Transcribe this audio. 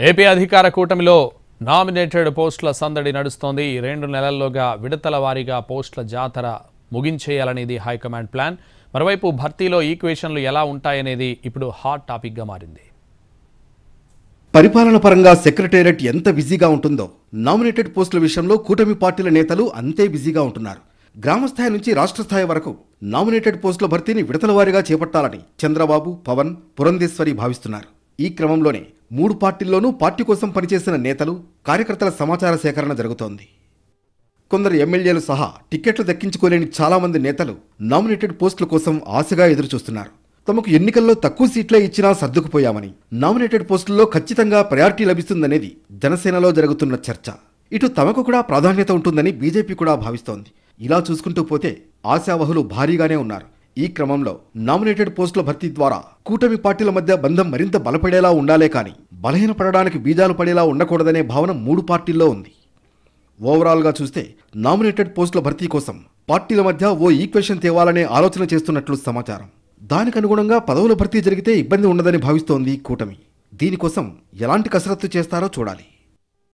AP అధికార కూటమిలో nominated పోస్టుల సందడి నడుస్తోంది. 2 నెలల్లోగా విడతల వారీగా పోస్టుల జాతర ముగించేయాలనేది హైకమాండ్ ప్లాన్. మరోవైపు భర్తీలో ఈక్వేషన్లు ఎలా ఉంటాయనేది ఇప్పుడు హాట్ టాపిక్గా మారింది. పరిపాలన పరంగా సెక్రటేరియట్ ఎంత బిజీగా ఉంటుందో నామినేటెడ్ పోస్టుల విషయంలో కూటమి పార్టీల నేతలు అంతే బిజీగా ఉంటున్నారు. గ్రామస్థాయి నుంచి రాష్ట్ర స్థాయి వరకు నామినేటెడ్ పోస్టుల భర్తీని విడతల వారీగా చేపట్టాలని చంద్రబాబు, పవన్, పురంధేశ్వరి భావిస్తున్నారు. ఈ క్రమంలోనే 3 పార్టీల్లోనూ పార్టీ కోసం పనిచేసిన నేతలు, కార్యకర్తల సమాచార సేకరణ జరుగుతోంది. కొందరు ఎమ్మెల్యేలు సహా టికెట్లు దక్కించుకోలేని చాలా మంది నేతలు నామినేటెడ్ పోస్టుల కోసం ఆశగా ఎదురుచూస్తున్నారు. తమకు ఎన్నికల్లో తక్కువ సీట్లే ఇచ్చినా సర్దుకుపోయామని, నామినేటెడ్ పోస్టుల్లో ఖచ్చితంగా ప్రయారిటీ లభిస్తుందనేది జనసేనలో జరుగుతున్న చర్చ. ఇటు తమకు కూడా ప్రాధాన్యత ఉంటుందని బీజేపీ కూడా భావిస్తోంది. ఇలా చూసుకుంటూ పోతే ఆశావహులు భారీగానే ఉన్నారు. ఈ క్రమంలో నామినేటెడ్ పోస్టుల భర్తీ ద్వారా కూటమి పార్టీల మధ్య బంధం మరింత బలపడేలా ఉండాలే కానీ బలహీనపడడానికి బీజాలు పడేలా ఉండకూడదనే భావన 3 పార్టీల్లో ఉంది. ఓవరాల్గా చూస్తే నామినేటెడ్ పోస్టుల భర్తీ కోసం పార్టీల మధ్య ఓ ఈక్వేషన్ తేవాలనే ఆలోచన చేస్తున్నట్లు సమాచారం. దానికనుగుణంగా పదవుల భర్తీ జరిగితే ఇబ్బంది ఉండదని భావిస్తోంది కూటమి. దీనికోసం ఎలాంటి కసరత్తు చేస్తారో చూడాలి.